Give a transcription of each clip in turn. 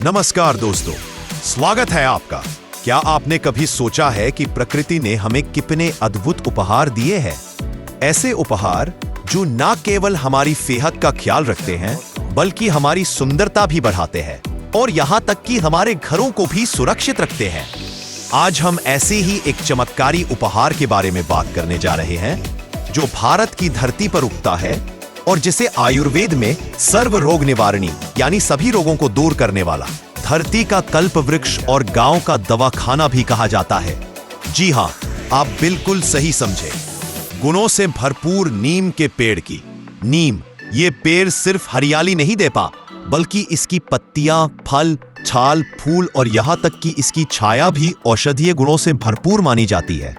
नमस्कार दोस्तों, स्वागत है आपका। क्या आपने कभी सोचा है कि प्रकृति ने हमें कितने अद्भुत उपहार दिए हैं? ऐसे उपहार जो न केवल हमारी सेहत का ख्याल रखते हैं बल्कि हमारी सुंदरता भी बढ़ाते हैं और यहाँ तक कि हमारे घरों को भी सुरक्षित रखते हैं। आज हम ऐसे ही एक चमत्कारी उपहार के बारे में बात करने जा रहे हैं जो भारत की धरती पर उगता है और जिसे आयुर्वेद में सर्व रोग निवारणी यानी सभी रोगों को दूर करने वाला, धरती का कल्प वृक्ष और गांव का दवाखाना भी कहा जाता है। जी हां, आप बिल्कुल सही समझे। गुणों से भरपूर नीम के पेड़ की। नीम ये पेड़ सिर्फ हरियाली नहीं देता बल्कि इसकी पत्तियां, फल, छाल, फूल और यहां तक कि इसकी छाया भी औषधीय गुणों से भरपूर मानी जाती है।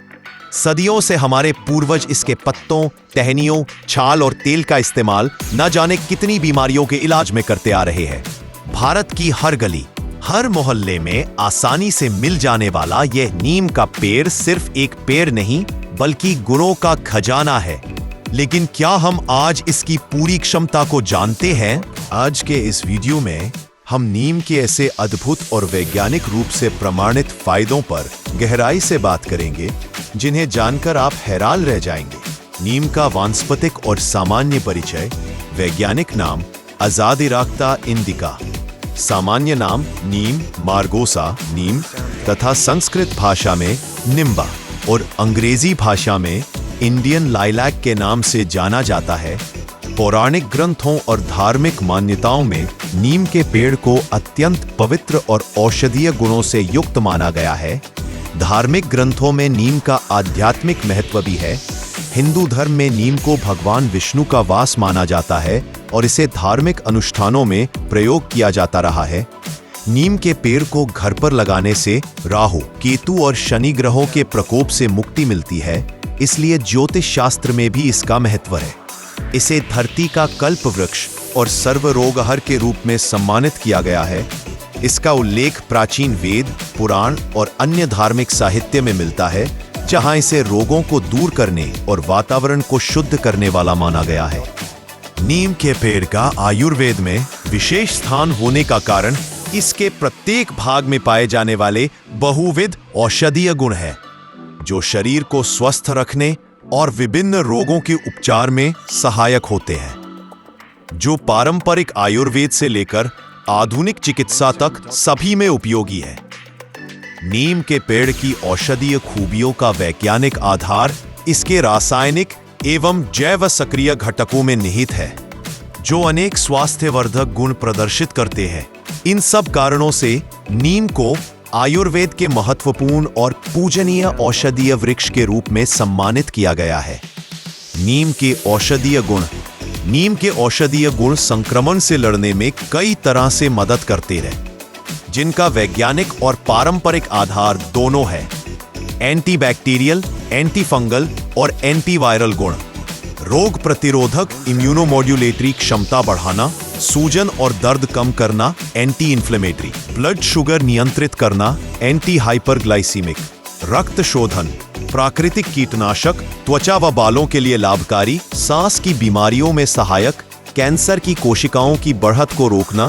सदियों से हमारे पूर्वज इसके पत्तों, टहनियों, छाल और तेल का इस्तेमाल न जाने कितनी बीमारियों के इलाज में करते आ रहे हैं। भारत की हर गली, हर मोहल्ले में आसानी से मिल जाने वाला यह नीम का पेड़ सिर्फ एक पेड़ नहीं बल्कि गुणों का खजाना है। लेकिन क्या हम आज इसकी पूरी क्षमता को जानते हैं? आज के इस वीडियो में हम नीम के ऐसे अद्भुत और वैज्ञानिक रूप से प्रमाणित फायदों पर गहराई से बात करेंगे जिन्हें जानकर आप हैरान रह जाएंगे। नीम का वानस्पतिक और सामान्य परिचय। वैज्ञानिक नाम अजादिराक्ता इंडिका, सामान्य नाम नीम मार्गोसा नीम तथा संस्कृत भाषा में निम्बा और अंग्रेजी भाषा में इंडियन लाइलैक के नाम से जाना जाता है। पौराणिक ग्रंथों और धार्मिक मान्यताओं में नीम के पेड़ को अत्यंत पवित्र और औषधीय गुणों से युक्त माना गया है। धार्मिक ग्रंथों में नीम का आध्यात्मिक महत्व भी है। हिंदू धर्म में नीम को भगवान विष्णु का वास माना जाता है और इसे धार्मिक अनुष्ठानों में प्रयोग किया जाता रहा है। नीम के पेड़ को घर पर लगाने से राहु, केतु और शनि ग्रहों के प्रकोप से मुक्ति मिलती है, इसलिए ज्योतिष शास्त्र में भी इसका महत्व है। इसे धरती का कल्प वृक्ष और सर्वरोगहर के रूप में सम्मानित किया गया है। इसका उल्लेख प्राचीन वेद, पुराण और अन्य धार्मिक साहित्य में मिलता है, जहां इसे रोगों को दूर करने और वातावरण को शुद्ध करने वाला माना गया है। नीम के पेड़ का आयुर्वेद में विशेष स्थान होने का कारण इसके प्रत्येक भाग में पाए जाने वाले बहुविध औषधीय गुण हैं, जो शरीर को स्वस्थ रखने और विभिन्न रोगों के उपचार में सहायक होते हैं। जो पारंपरिक आयुर्वेद से लेकर आधुनिक चिकित्सा तक सभी में उपयोगी है। नीम के पेड़ की औषधीय खूबियों का वैज्ञानिक आधार इसके रासायनिक एवं जैव सक्रिय घटकों में निहित है, जो अनेक स्वास्थ्यवर्धक गुण प्रदर्शित करते हैं। इन सब कारणों से नीम को आयुर्वेद के महत्वपूर्ण और पूजनीय औषधीय वृक्ष के रूप में सम्मानित किया गया है। नीम के औषधीय गुण। नीम के औषधीय गुण संक्रमण से लड़ने में कई तरह से मदद करते हैं, जिनका वैज्ञानिक और पारंपरिक आधार दोनों है। एंटीबैक्टीरियल, एंटीफंगल और एंटीवायरल गुण। रोग प्रतिरोधक इम्यूनोमॉड्यूलेटरी क्षमता बढ़ाना, सूजन और दर्द कम करना, एंटी इन्फ्लेमेटरी। ब्लड शुगर नियंत्रित करना, एंटी हाइपरग्लाइसीमिक। रक्त शोधन, प्राकृतिक कीटनाशक, त्वचा व बालों के लिए लाभकारी, सांस की बीमारियों में सहायक, कैंसर की कोशिकाओं की बढ़त को रोकना,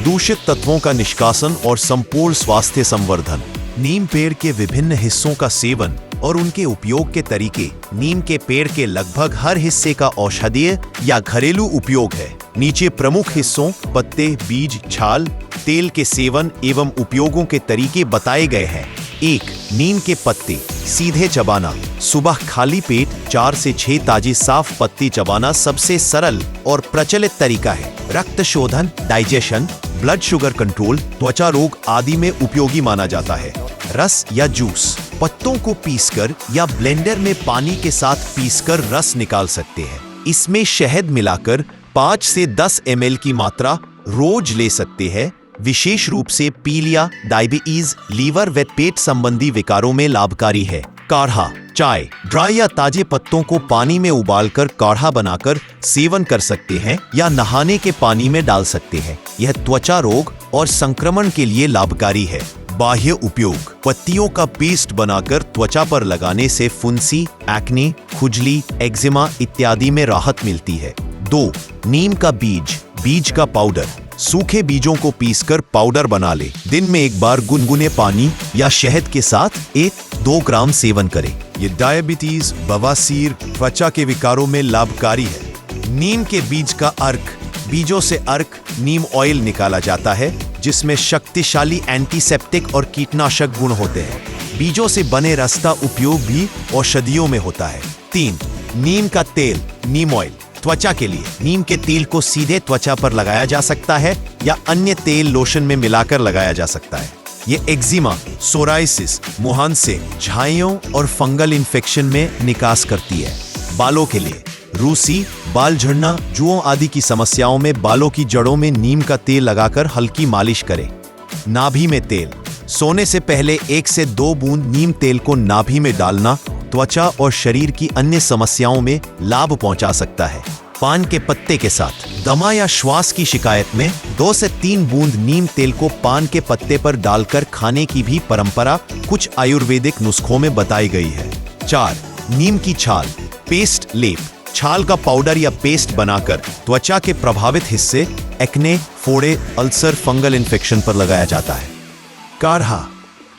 दूषित तत्वों का निष्कासन और संपूर्ण स्वास्थ्य संवर्धन। नीम पेड़ के विभिन्न हिस्सों का सेवन और उनके उपयोग के तरीके। नीम के पेड़ के लगभग हर हिस्से का औषधीय या घरेलू उपयोग है। नीचे प्रमुख हिस्सों पत्ते, बीज, छाल, तेल के सेवन एवं उपयोगों के तरीके बताए गए हैं। 1. नीम के पत्ते सीधे चबाना। सुबह खाली पेट 4 से 6 ताजी साफ पत्ती चबाना सबसे सरल और प्रचलित तरीका है। रक्त शोधन, डाइजेशन, ब्लड शुगर कंट्रोल, त्वचा रोग आदि में उपयोगी माना जाता है। रस या जूस, पत्तों को पीसकर या ब्लेंडर में पानी के साथ पीसकर रस निकाल सकते हैं। इसमें शहद मिलाकर 5 से 10 ml की मात्रा रोज ले सकते हैं। विशेष रूप से पीलिया, डायबिटीज, लीवर व पेट संबंधी विकारों में लाभकारी है। काढ़ा, चाय, ड्राई या ताजे पत्तों को पानी में उबालकर काढ़ा बनाकर सेवन कर सकते हैं या नहाने के पानी में डाल सकते हैं। यह त्वचा रोग और संक्रमण के लिए लाभकारी है। बाह्य उपयोग, पत्तियों का पेस्ट बनाकर त्वचा पर लगाने से फुंसी, एक्ने, खुजली, एक्जिमा इत्यादि में राहत मिलती है। 2. नीम का बीज का पाउडर। सूखे बीजों को पीसकर पाउडर बना ले। दिन में एक बार गुनगुने पानी या शहद के साथ 1-2 ग्राम सेवन करें। ये डायबिटीज, बवासीर, त्वचा के विकारों में लाभकारी है। नीम के बीज का अर्क, बीजों से अर्क नीम ऑयल निकाला जाता है जिसमें शक्तिशाली एंटीसेप्टिक और कीटनाशक गुण होते हैं। बीजों से बने रस का उपयोग भी औषधियों में होता है। 3. नीम का तेल, नीम ऑयल। त्वचा के लिए नीम के तेल को सीधे त्वचा पर लगाया जा सकता है या अन्य तेल लोशन में मिलाकर लगाया जा सकता है। ये एक्जिमा, सोराइसिस, मुहांसे, झाइयों और फंगल इन्फेक्शन में निकास करती है। बालों के लिए रूसी, बाल झड़ना, जुओं आदि की समस्याओं में बालों की जड़ों में नीम का तेल लगाकर हल्की मालिश करें। नाभि में तेल, सोने से पहले 1 से 2 बूंद नीम तेल को नाभि में डालना त्वचा और शरीर की अन्य समस्याओं में लाभ पहुंचा सकता है। पान के पत्ते के साथ दमा या श्वास की शिकायत में 2 से 3 बूंद नीम तेल को पान के पत्ते पर डालकर खाने की भी परंपरा कुछ आयुर्वेदिक नुस्खों में बताई गई है। 4. नीम की छाल, पेस्ट लेप। छाल का पाउडर या पेस्ट बनाकर त्वचा के प्रभावित हिस्से, एक्ने, फोड़े, अल्सर, फंगल इन्फेक्शन पर लगाया जाता है। काढ़ा,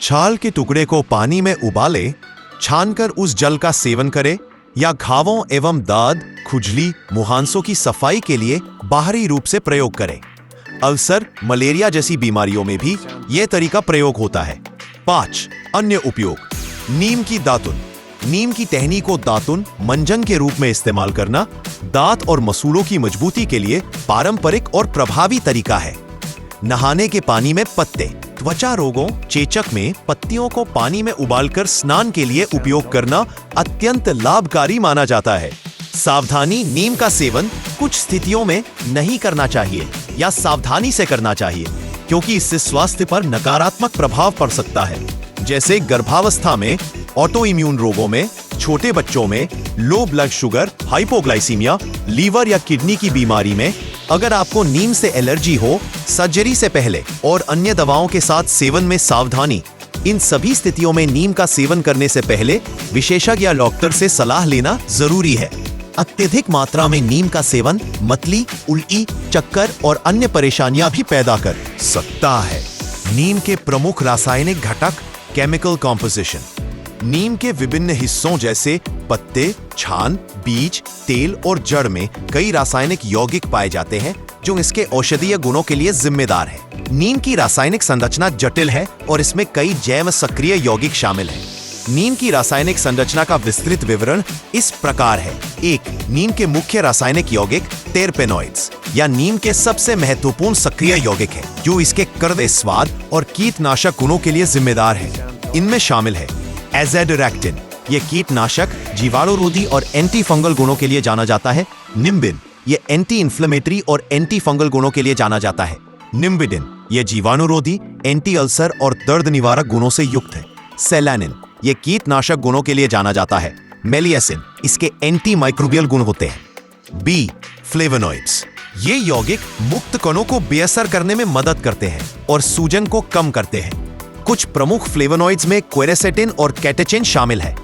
छाल के टुकड़े को पानी में उबाले, छानकर उस जल का सेवन करें या घावों एवं दाद, खुजली, मुहांसों की सफाई के लिए बाहरी रूप से प्रयोग करें। अल्सर, मलेरिया जैसी बीमारियों में भी यह तरीका प्रयोग होता है। 5. अन्य उपयोग। नीम की दातुन, नीम की टहनी को दातुन, मंजन के रूप में इस्तेमाल करना दांत और मसूड़ों की मजबूती के लिए पारंपरिक और प्रभावी तरीका है। नहाने के पानी में पत्ते, त्वचा रोगों, चेचक में पत्तियों को पानी में उबालकर स्नान के लिए उपयोग करना अत्यंत लाभकारी माना जाता है। सावधानी, नीम का सेवन कुछ स्थितियों में नहीं करना चाहिए या सावधानी से करना चाहिए क्योंकि इससे स्वास्थ्य पर नकारात्मक प्रभाव पड़ सकता है, जैसे गर्भावस्था में, ऑटो इम्यून रोगों में, छोटे बच्चों में, low blood sugar, hypoglycaemia, liver या किडनी की बीमारी में। अगर आपको नीम से एलर्जी हो, सर्जरी से पहले और अन्य दवाओं के साथ सेवन में सावधानी। इन सभी स्थितियों में नीम का सेवन करने से पहले विशेषज्ञ या डॉक्टर से सलाह लेना जरूरी है। अत्यधिक मात्रा में नीम का सेवन मतली, उल्टी, चक्कर और अन्य परेशानियां भी पैदा कर सकता है। नीम के प्रमुख रासायनिक घटक, केमिकल कॉम्पोजिशन। नीम के विभिन्न हिस्सों जैसे पत्ते, छान, बीज, तेल और जड़ में कई रासायनिक यौगिक पाए जाते हैं जो इसके औषधीय गुणों के लिए जिम्मेदार है। नीम की रासायनिक संरचना जटिल है और इसमें कई जैव सक्रिय यौगिक शामिल हैं। नीम की रासायनिक संरचना का विस्तृत विवरण इस प्रकार है। 1. नीम के मुख्य रासायनिक यौगिक टेरपेनॉइड्स या नीम के सबसे महत्वपूर्ण सक्रिय यौगिक है जो इसके कड़वे स्वाद और कीटनाशक गुणों के लिए जिम्मेदार है। इनमें शामिल है एज़ेडिरेक्टिन, ये कीटनाशक, जीवाणुरोधी और एंटी फंगल गुणों के लिए जाना जाता है। निम्बिन, ये एंटी इन्फ्लेमेटरी और एंटी फंगल गुणों के लिए जाना जाता है। निम्बिडिन, ये जीवाणुरोधी, एंटी अल्सर और दर्द निवारक गुणों से युक्त है। सेलेनिन, ये कीटनाशक गुणों के लिए जाना जाता है। मेलिएसिन, इसके एंटी माइक्रोबियल गुण होते हैं। बी. फ्लेवोनॉइड्स, ये यौगिक मुक्त कणों को बेअसर करने में मदद करते हैं और सूजन को कम करते हैं। कुछ प्रमुख फ्लेवोनॉइड्स में क्वेरेसेटिन और कैटेचिन शामिल है।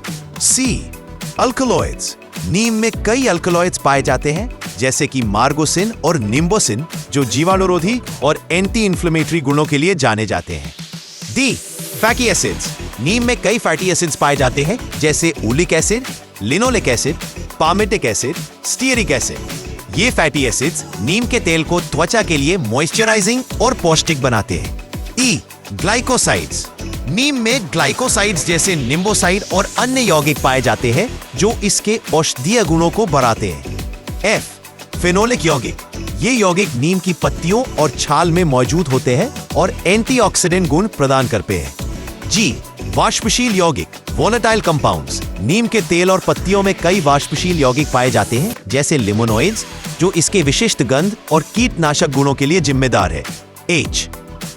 सी. अल्कलॉइड्स, नीम में कई अल्कलॉइड्स पाए जाते हैं जैसे कि मार्गोसिन और निम्बोसिन जो जीवाणुरोधी और एंटी इन्फ्लेमेटरी गुणों के लिए जाने जाते हैं। डी. फैटी एसिड्स, नीम में कई फैटी एसिड्स पाए जाते हैं जैसे oleic acid, linoleic acid, palmitic acid, stearic acid. ये फैटी एसिड्स नीम के तेल को त्वचा के लिए मॉइस्चराइजिंग और पौष्टिक बनाते हैं। ई. ग्लाइकोसाइड्स, नीम में ग्लाइकोसाइड्स जैसे निम्बोसाइड और अन्य यौगिक पाए जाते हैं जो इसके औषधीय गुणों को बढ़ाते हैं। एफ. फेनोलिक यौगिक, ये यौगिक नीम की पत्तियों और छाल में मौजूद होते हैं और एंटीऑक्सीडेंट गुण प्रदान करते हैं। जी. वाष्पशील यौगिक, वोलेटाइल कंपाउंड्स, नीम के तेल और पत्तियों में कई वाष्पशील यौगिक पाए जाते हैं जैसे लिमोनॉइड्स जो इसके विशिष्ट गंध और कीटनाशक गुणों के लिए जिम्मेदार है। एच.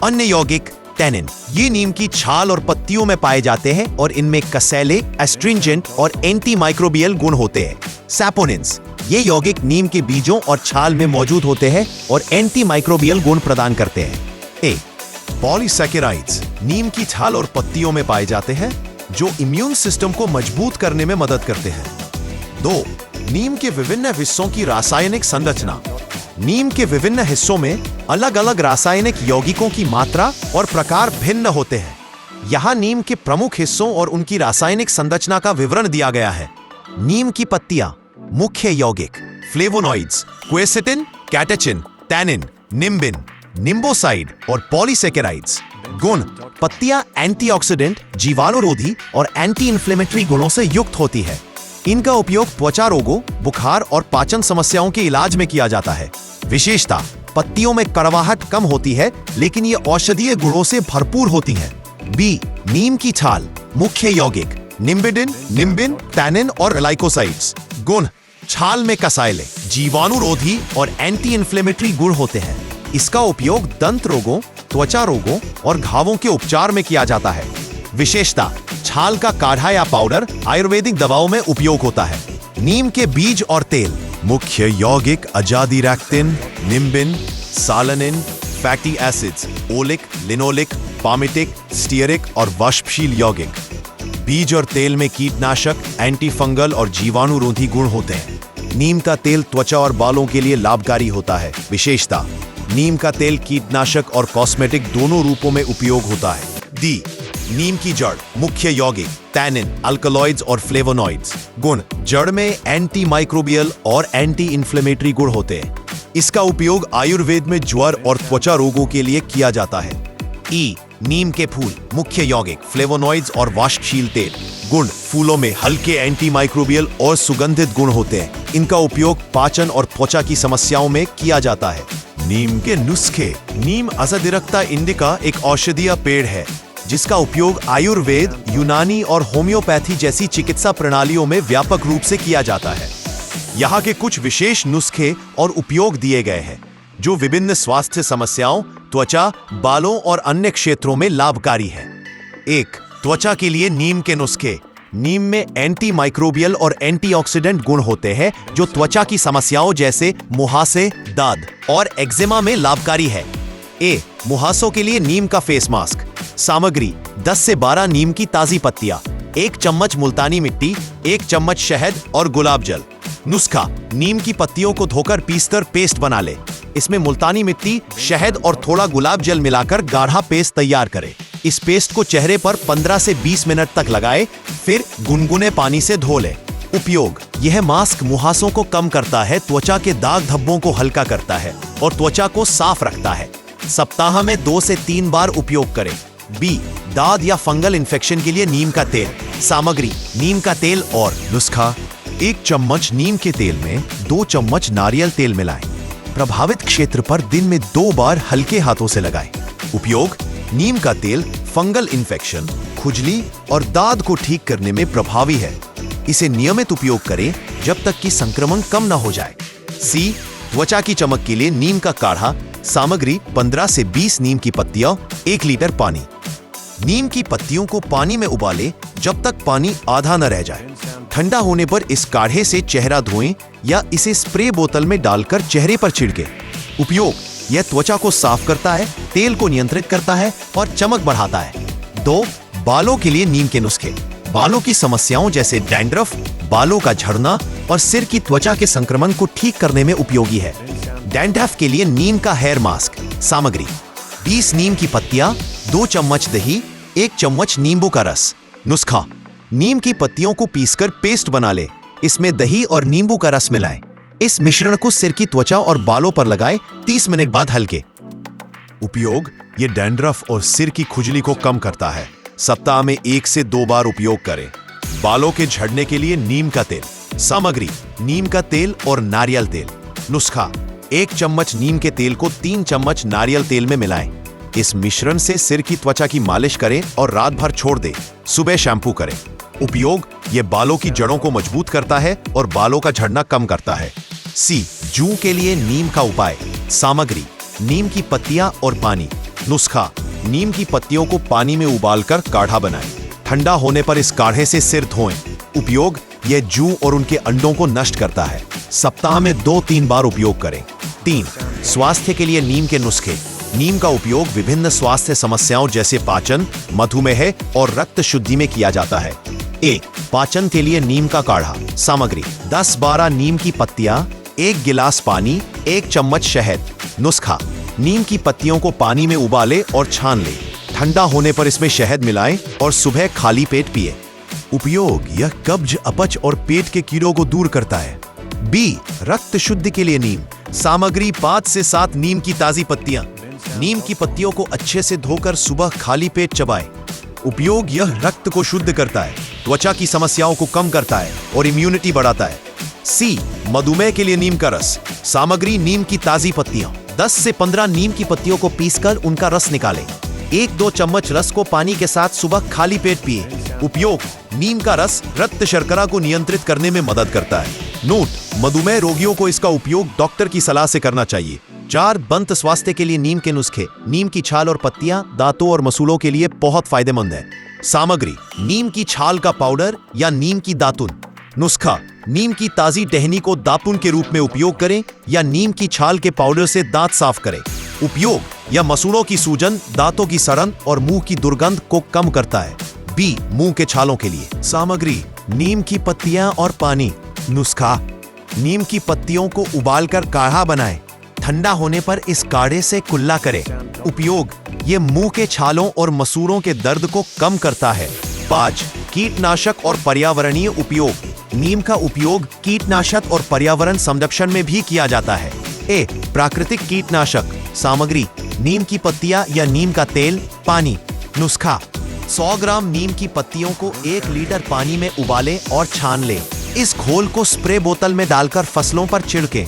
अन्य यौगिक, टैनिन, ये नीम की छाल और पत्तियों में पाए जाते हैं और इनमें कसैले, एस्ट्रिंजेंट और एंटी माइक्रोबियल गुण होते हैं। सैपोनिन्स, ये यौगिक नीम के बीजों और छाल में मौजूद होते हैं और एंटी माइक्रोबियल गुण प्रदान करते हैं। ए. पॉलीसैकेराइड्स, नीम की छाल और पत्तियों में पाए जाते हैं जो इम्यून सिस्टम को मजबूत करने में मदद करते हैं। 2. नीम के विभिन्न हिस्सों की रासायनिक संरचना। नीम के विभिन्न हिस्सों में अलग अलग रासायनिक यौगिकों की मात्रा और प्रकार भिन्न होते हैं। यहाँ नीम के प्रमुख हिस्सों और उनकी रासायनिक संरचना का विवरण दिया गया है। नीम की पत्तियां। मुख्य यौगिक: फ्लेवोनॉइड्स, क्वेर्सेटिन, कैटेचिन, टैनिन, निम्बिन, निम्बोसाइड और पॉलीसेकेराइड्स। गुण: पत्तियां एंटीऑक्सीडेंट, जीवाणुरोधी और एंटी इन्फ्लेमेटरी गुणों से युक्त होती है। इनका उपयोग त्वचा रोगों, बुखार और पाचन समस्याओं के इलाज में किया जाता है। विशेषता: पत्तियों में कड़वाहट कम होती है, लेकिन ये औषधीय गुणों से भरपूर होती हैं। बी. नीम की छाल। मुख्य यौगिक: निम्बिडिन, निम्बिन, टैनिन और लाइकोसाइड्स। गुण: छाल में कसाइले, जीवाणुरोधी और एंटी इन्फ्लेमेटरी गुण होते हैं। इसका उपयोग दंत रोगों, त्वचा रोगों और घावों के उपचार में किया जाता है। विशेषता: छाल का काढ़ा या पाउडर आयुर्वेदिक दवाओं में उपयोग होता है। नीम के बीज और तेल। मुख्य यौगिक: azadirachtin, nimbin, salannin, fatty acids, oleic, linoleic, palmitic, stearic और वाष्पशील यौगिक। बीज और तेल में कीटनाशक, एंटी फंगल और जीवाणुरोधी गुण होते हैं। नीम का तेल त्वचा और बालों के लिए लाभकारी होता है। विशेषता: नीम का तेल कीटनाशक और कॉस्मेटिक दोनों रूपों में उपयोग होता है। डी. नीम की जड़। मुख्य यौगिक: टैनिन, अल्कलॉइड्स और फ्लेवोनॉइड्स। गुण: जड़ में एंटी माइक्रोबियल और एंटी इन्फ्लेमेटरी गुण होते हैं। इसका उपयोग आयुर्वेद में ज्वर और त्वचा रोगों के लिए किया जाता है। ई. नीम के फूल। मुख्य यौगिक: फ्लेवोनॉइड्स और वाष्पशील तेल। गुण: फूलों में हल्के एंटी माइक्रोबियल और सुगंधित गुण होते हैं। इनका उपयोग पाचन और त्वचा की समस्याओं में किया जाता है। नीम के नुस्खे। नीम अजादिरक्ता इंडिका एक औषधीय पेड़ है जिसका उपयोग आयुर्वेद, यूनानी और होम्योपैथी जैसी चिकित्सा प्रणालियों में व्यापक रूप से किया जाता है। यहाँ के कुछ विशेष नुस्खे और उपयोग दिए गए हैं जो विभिन्न स्वास्थ्य समस्याओं, त्वचा, बालों और अन्य क्षेत्रों में लाभकारी है। 1. त्वचा के लिए नीम के नुस्खे। नीम में एंटी माइक्रोबियल और एंटीऑक्सीडेंट गुण होते हैं जो त्वचा की समस्याओं जैसे मुहासे, दाद और एक्जिमा में लाभकारी है। ए. मुहासों के लिए नीम का फेस मास्क। सामग्री: 10 से 12 नीम की ताजी पत्तियां, 1 चम्मच मुल्तानी मिट्टी, 1 चम्मच शहद और गुलाब जल। नुस्खा: नीम की पत्तियों को धोकर पीसकर पेस्ट बना ले। इसमें मुल्तानी मिट्टी, शहद और थोड़ा गुलाब जल मिलाकर गाढ़ा पेस्ट तैयार करें। इस पेस्ट को चेहरे पर 15 से 20 मिनट तक लगाएं, फिर गुनगुने पानी से धो लें। उपयोग: यह मास्क मुहासों को कम करता है, त्वचा के दाग धब्बों को हल्का करता है और त्वचा को साफ रखता है। सप्ताह में 2 से 3 बार उपयोग करें। बी. दाद या फंगल इन्फेक्शन के लिए नीम का तेल। सामग्री: नीम का तेल और नुस्खा: 1 चम्मच नीम के तेल में 2 चम्मच नारियल तेल मिलाएं। प्रभावित क्षेत्र पर दिन में 2 बार हल्के हाथों से लगाएं। उपयोग: नीम का तेल फंगल इन्फेक्शन, खुजली और दाद को ठीक करने में प्रभावी है। इसे नियमित उपयोग करें जब तक कि संक्रमण कम न हो जाए। सी. त्वचा की चमक के लिए नीम का काढ़ा। सामग्री: 15 से 20 नीम की पत्तियां, 1 लीटर पानी। नीम की पत्तियों को पानी में उबालें जब तक पानी आधा न रह जाए। ठंडा होने पर इस काढ़े से चेहरा धोएं या इसे स्प्रे बोतल में डालकर चेहरे पर छिड़कें। उपयोग: यह त्वचा को साफ करता है, तेल को नियंत्रित करता है और चमक बढ़ाता है। 2. बालों के लिए नीम के नुस्खे। बालों की समस्याओं जैसे डैंड्रफ, बालों का झड़ना और सिर की त्वचा के संक्रमण को ठीक करने में उपयोगी है। डैंड्रफ के लिए नीम का हेयर मास्क। सामग्री: 20 नीम की पत्तियां, 2 चम्मच दही, 1 चम्मच नींबू का रस। नुस्खा: नीम की पत्तियों को पीसकर पेस्ट बना ले। इसमें दही और नींबू का रस मिलाएं। इस मिश्रण को सिर की त्वचा और बालों पर लगाएं, 30 मिनट बाद हल्के। उपयोग: ये डैंड्रफ और सिर की खुजली को कम करता है। सप्ताह में 1 से 2 बार उपयोग करें। बालों के झड़ने के लिए नीम का तेल। सामग्री: नीम का तेल और नारियल तेल। नुस्खा: 1 चम्मच नीम के तेल को 3 चम्मच नारियल तेल में मिलाएं। इस मिश्रण से सिर की त्वचा की मालिश करें और रात भर छोड़ दें। सुबह शैम्पू करें। उपयोग: यह बालों की जड़ों को मजबूत करता है और बालों का झड़ना कम करता है। सी. जूं के लिए नीम का उपाय। सामग्री: नीम की पत्तियां और पानी। नुस्खा: नीम की पत्तियों को पानी में उबालकर काढ़ा बनाएं। ठंडा होने पर इस काढ़े से सिर धोएं। उपयोग: यह जूं और उनके अंडों को नष्ट करता है। सप्ताह में 2-3 बार उपयोग करें। 3. स्वास्थ्य के लिए नीम के नुस्खे। नीम का उपयोग विभिन्न स्वास्थ्य समस्याओं जैसे पाचन, मधुमेह और रक्त शुद्धि में किया जाता है। ए. पाचन के लिए नीम का काढ़ा। सामग्री: 10-12 नीम की पत्तियां, 1 गिलास पानी, 1 चम्मच शहद। नुस्खा: नीम की पत्तियों को पानी में उबाले और छान ले। ठंडा होने पर इसमें शहद मिलाएं और सुबह खाली पेट पिए। उपयोग: यह कब्ज, अपच और पेट के कीड़ों को दूर करता है। बी, रक्त शुद्धि के लिए नीम। सामग्री: 5 से 7 नीम की ताजी पत्तियां। नीम की पत्तियों को अच्छे से धोकर सुबह खाली पेट चबाएं। उपयोग: यह रक्त को शुद्ध करता है, त्वचा की समस्याओं को कम करता है और इम्यूनिटी बढ़ाता है। सी, मधुमेह के लिए नीम का रस। सामग्री: नीम की ताजी पत्तियां। 10 से 15 नीम की पत्तियों को पीसकर उनका रस निकालें। 1-2 चम्मच रस को पानी के साथ सुबह खाली पेट पिए। उपयोग: नीम का रस रक्त शर्करा को नियंत्रित करने में मदद करता है। नोट: मधुमेह रोगियों को इसका उपयोग डॉक्टर की सलाह से करना चाहिए। 4, दंत स्वास्थ्य के लिए नीम के नुस्खे। नीम की छाल और पत्तियां दांतों और मसूड़ों के लिए बहुत फायदेमंद है। सामग्री: नीम की छाल का पाउडर या नीम की दातुन। नुस्खा: नीम की ताजी टहनी को दातुन के रूप में उपयोग करें या नीम की छाल के पाउडर से दांत साफ करें। उपयोग: यह मसूड़ों की सूजन, दांतों की सड़न और मुंह की दुर्गंध को कम करता है। बी, मुंह के छालों के लिए। सामग्री: नीम की पत्तियां और पानी। नुस्खा: नीम की पत्तियों को उबालकर काढ़ा बनाएं। ठंडा होने पर इस काढ़े से कुल्ला करें। उपयोग: ये मुंह के छालों और मसूड़ों के दर्द को कम करता है। 5, कीटनाशक और पर्यावरणीय उपयोग। नीम का उपयोग कीटनाशक और पर्यावरण संरक्षण में भी किया जाता है। ए, प्राकृतिक कीटनाशक। सामग्री: नीम की पत्तियां या नीम का तेल, पानी। नुस्खा: 100 ग्राम नीम की पत्तियों को 1 लीटर पानी में उबालें और छान लें। इस घोल को स्प्रे बोतल में डालकर फसलों पर छिड़कें।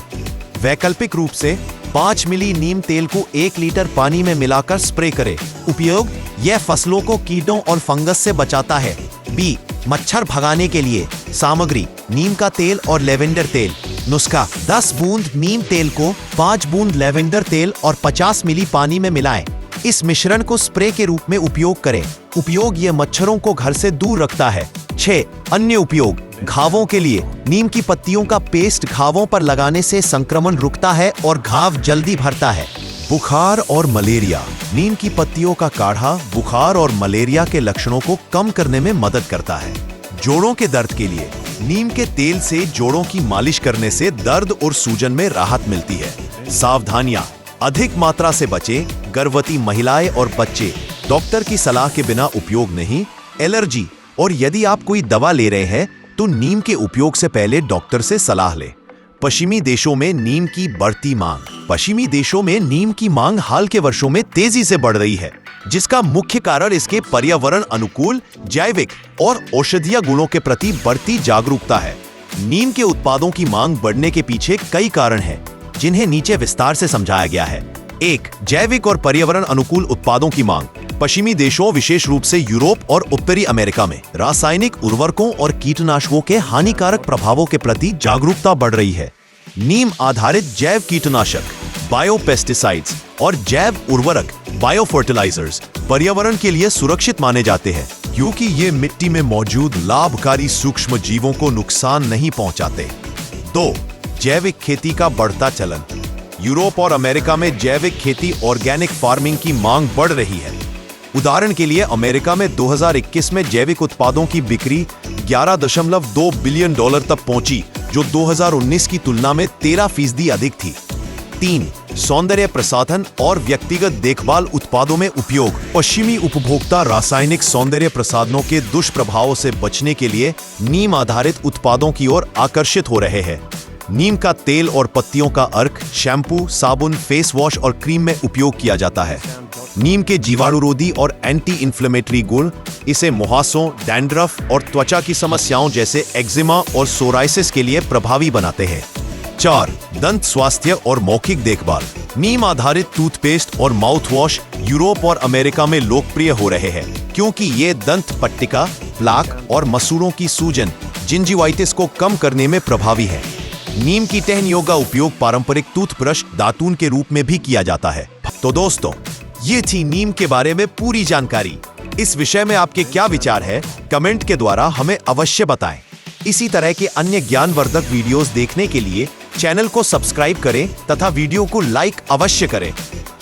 वैकल्पिक रूप से 5 मिली नीम तेल को 1 लीटर पानी में मिलाकर स्प्रे करें। उपयोग: यह फसलों को कीड़ों और फंगस से बचाता है। बी, मच्छर भगाने के लिए। सामग्री: नीम का तेल और लेवेंडर तेल। नुस्खा: 10 बूंद नीम तेल को 5 बूंद लेवेंडर तेल और 50 मिली पानी में मिलाएं। इस मिश्रण को स्प्रे के रूप में उपयोग करें। उपयोग: यह मच्छरों को घर से दूर रखता है। 6, अन्य उपयोग। घावों के लिए नीम की पत्तियों का पेस्ट घावों पर लगाने से संक्रमण रुकता है और घाव जल्दी भरता है। बुखार और मलेरिया। नीम की पत्तियों का काढ़ा बुखार और मलेरिया के लक्षणों को कम करने में मदद करता है। जोड़ों के दर्द के लिए नीम के तेल से जोड़ों की मालिश करने से दर्द और सूजन में राहत मिलती है। सावधानियां: अधिक मात्रा से बचें। गर्भवती महिलाएं और बच्चे डॉक्टर की सलाह के बिना उपयोग नहीं। एलर्जी और यदि आप कोई दवा ले रहे हैं तो नीम के उपयोग से पहले डॉक्टर से सलाह लें। पश्चिमी देशों में नीम की बढ़ती मांग। पश्चिमी देशों में नीम की मांग हाल के वर्षों में तेजी से बढ़ रही है, जिसका मुख्य कारण इसके पर्यावरण अनुकूल, जैविक और औषधीय गुणों के प्रति बढ़ती जागरूकता है। नीम के उत्पादों की मांग बढ़ने के पीछे कई कारण हैं, जिन्हें नीचे विस्तार से समझाया गया है। 1, जैविक और पर्यावरण अनुकूल उत्पादों की मांग। पश्चिमी देशों, विशेष रूप से यूरोप और उत्तरी अमेरिका में रासायनिक उर्वरकों और कीटनाशकों के हानिकारक प्रभावों के प्रति जागरूकता बढ़ रही है। नीम आधारित जैव कीटनाशक, बायोपेस्टिसाइड्स और जैव उर्वरक, बायोफर्टिलाइजर्स पर्यावरण के लिए सुरक्षित माने जाते हैं, क्योंकि ये मिट्टी में मौजूद लाभकारी सूक्ष्म जीवों को नुकसान नहीं पहुंचाते। 2, जैविक खेती का बढ़ता चलन। यूरोप और अमेरिका में जैविक खेती, ऑर्गेनिक फार्मिंग की मांग बढ़ रही है। उदाहरण के लिए अमेरिका में 2021 में जैविक उत्पादों की बिक्री $11.2 बिलियन तक पहुंची, जो 2019 की तुलना में 13% अधिक थी। 3, सौंदर्य प्रसाधन और व्यक्तिगत देखभाल उत्पादों में उपयोग। पश्चिमी उपभोक्ता रासायनिक सौंदर्य प्रसाधनों के दुष्प्रभावों से बचने के लिए नीम आधारित उत्पादों की ओर आकर्षित हो रहे हैं। नीम का तेल और पत्तियों का अर्क शैम्पू, साबुन, फेस वॉश और क्रीम में उपयोग किया जाता है। नीम के जीवाणुरोधी और एंटी इन्फ्लेमेटरी गुण इसे मुहासों, डैंड्रफ और त्वचा की समस्याओं जैसे एक्जिमा और सोराइसिस के लिए प्रभावी बनाते हैं। 4, दंत स्वास्थ्य और मौखिक देखभाल। नीम आधारित टूथपेस्ट और माउथ वॉश यूरोप और अमेरिका में लोकप्रिय हो रहे हैं, क्योंकि ये दंत पट्टिका, प्लाक और मसूड़ों की सूजन, जिंजिवाइटिस को कम करने में प्रभावी है। नीम की टहनियों का उपयोग पारंपरिक टूथब्रश, दातून के रूप में भी किया जाता है। तो दोस्तों, ये थी नीम के बारे में पूरी जानकारी। इस विषय में आपके क्या विचार है, कमेंट के द्वारा हमें अवश्य बताएं। इसी तरह के अन्य ज्ञानवर्धक वीडियोस देखने के लिए चैनल को सब्सक्राइब करें तथा वीडियो को लाइक अवश्य करें।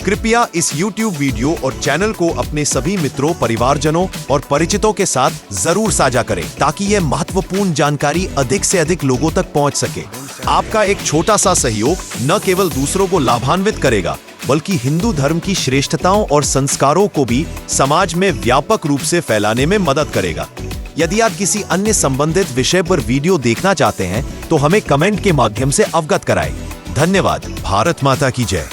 कृपया इस YouTube वीडियो और चैनल को अपने सभी मित्रों, परिवारजनों और परिचितों के साथ जरूर साझा करें, ताकि यह महत्वपूर्ण जानकारी अधिक से अधिक लोगों तक पहुंच सके। आपका एक छोटा सा सहयोग न केवल दूसरों को लाभान्वित करेगा, बल्कि हिंदू धर्म की श्रेष्ठताओं और संस्कारों को भी समाज में व्यापक रूप से फैलाने में मदद करेगा। यदि आप किसी अन्य संबंधित विषय पर वीडियो देखना चाहते हैं तो हमें कमेंट के माध्यम से अवगत कराएं। धन्यवाद। भारत माता की जय।